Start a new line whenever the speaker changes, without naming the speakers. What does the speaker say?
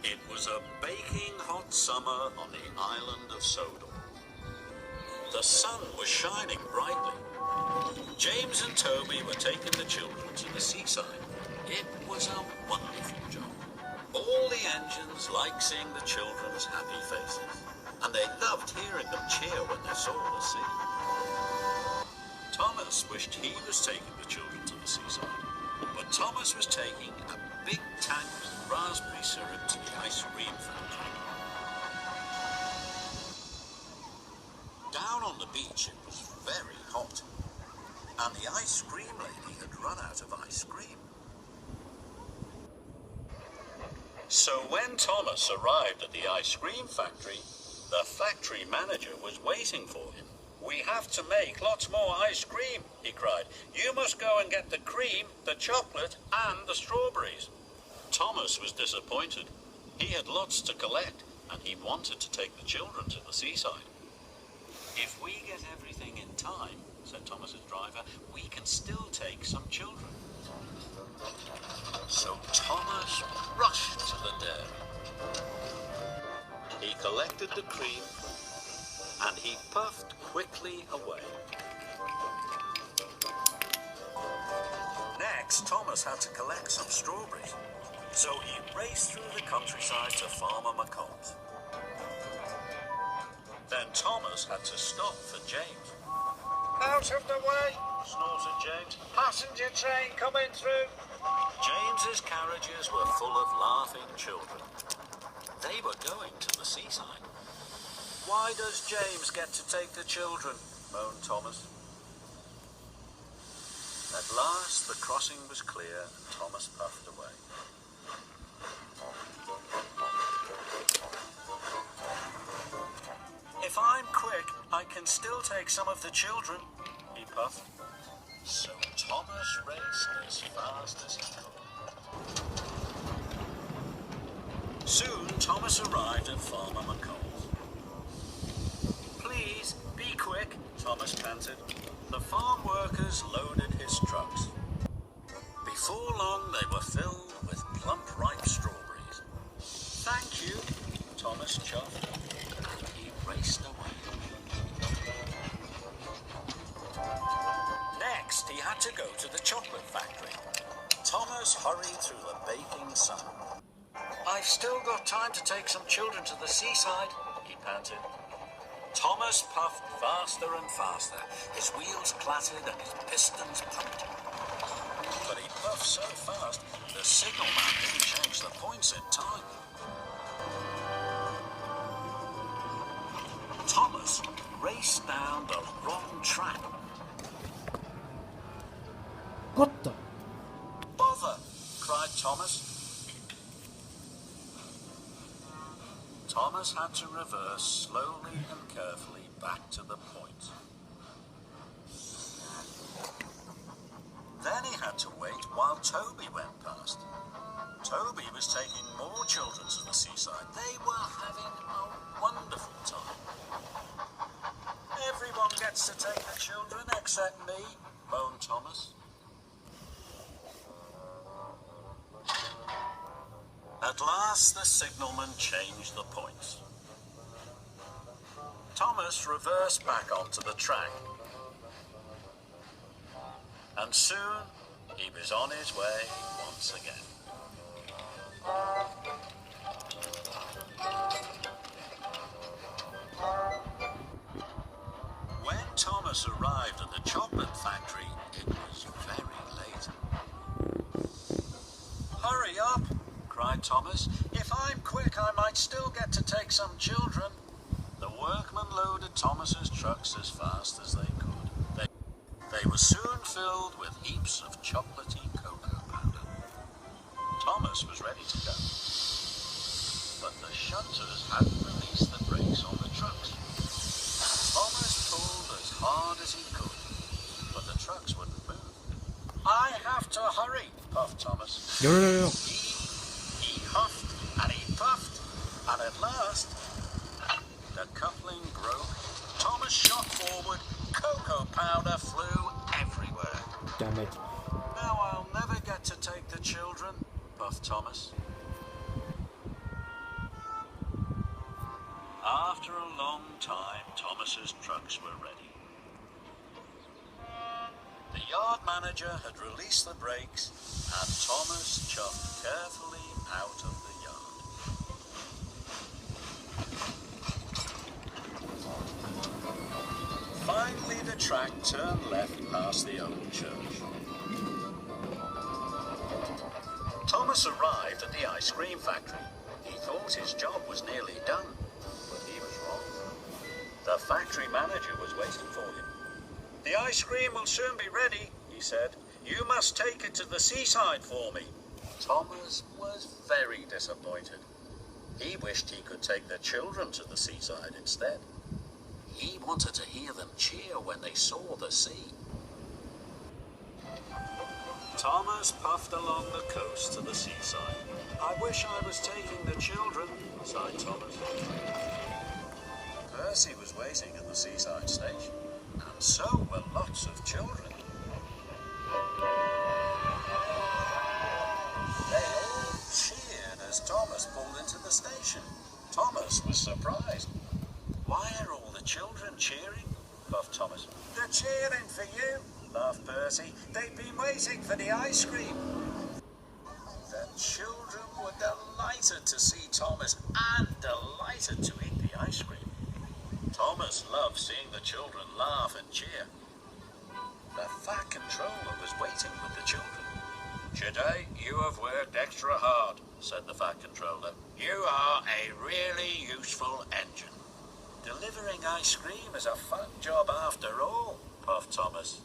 It was a baking hot summer on the island of Sodor. The sun was shining brightly. James and Toby were taking the children to the seaside. It was a wonderful job. All the engines liked seeing the children's happy faces, and they loved hearing them cheer when they saw the sea. Thomas wished he was taking the children to the seaside, but Thomas was taking a big tank of raspberry syrup to the ice cream factory. Down on the beach it was very hot, and the ice cream lady had run out of ice cream. So when Thomas arrived at the ice cream factory, the factory manager was waiting for him. "We have to make lots more ice cream," he cried. "You must go and get the cream, the chocolate, and the strawberries." Thomas was disappointed. He had lots to collect, and he wanted to take the children to the seaside. "If we get everything in time," said Thomas's driver, "we can still take some children." So Thomas rushed to the dairy. He collected the cream, and he puffed quickly away. Next, Thomas had to collect some strawberries, so he raced through the countryside to Farmer McColl's. Then Thomas had to stop for James. "Out of the way!" snorted James. "Passenger train coming through!" James's carriages were full of laughing children. They were going to the seaside. "Why does James get to take the children?" moaned Thomas. At last the crossing was clear and Thomas puffed away. "If I'm quick, I can still take some of the children," he puffed. So Thomas raced as fast as he could. Soon Thomas arrived at Farmer McColl's. "Please, be quick," Thomas panted. The farm workers loaded his trucks. Before long they were filled with plump ripe strawberries. "Thank you," Thomas chuffed, and he raced away. Next, he had to go to the chocolate factory. Thomas hurried through the baking sun. "I've still got time to take some children to the seaside," he panted. Thomas puffed faster and faster. His wheels clattered and his pistons pumped. But he puffed so fast, the signalman didn't change the points in time. Thomas raced down the wrong track.
What the?
"Bother!" cried Thomas. Thomas had to reverse slowly and carefully back to the point. Then he had to wait while Toby went past. Toby was taking more children to the seaside. They were having a wonderful time. "Everyone gets to take the children except me," moaned Thomas. At last the signalman changed the points. Thomas reversed back onto the track. And soon he was on his way once again. When Thomas arrived at the chocolate factory, it was very late. "Hurry up!" cried Thomas. "If I'm quick, I might still get to take some children." The workmen loaded Thomas's trucks as fast as they could. They were soon filled with heaps of chocolatey cocoa powder. Thomas was ready to go, but the shunters hadn't released the brakes on the trucks. Thomas pulled as hard as he could, but the trucks wouldn't move. "I have to hurry," puffed Thomas.
Yo.
He huffed and he puffed, and at last the coupling broke. Thomas shot forward. Cocoa powder flew everywhere.
Damn it.
"Now I'll never get to take the children," puffed Thomas. After a long time, Thomas's trucks were ready. The yard manager had released the brakes, and Thomas chuffed carefully out of the yard. Finally, the track turned left past the old church. Thomas arrived at the ice cream factory. He thought his job was nearly done, but he was wrong. The factory manager was waiting for him. "The ice cream will soon be ready," he said. "You must take it to the seaside for me." Thomas was very disappointed. He wished he could take the children to the seaside instead. He wanted to hear them cheer when they saw the sea. Thomas puffed along the coast to the seaside. "I wish I was taking the children," sighed Thomas. Percy was waiting at the seaside station, and so were lots of children. They all cheered as Thomas pulled into the station. Thomas was surprised. "Why are all the children cheering?" puffed Thomas. "They're cheering for you," laughed Percy. "They've been waiting for the ice cream." The children were delighted to see Thomas and delighted to eat the ice cream. Thomas loved seeing the children laugh and cheer. The Fat Controller was waiting with the children. "Today you have worked extra hard," said the Fat Controller. "You are a really useful engine." "Delivering ice cream is a fun job after all," puffed Thomas.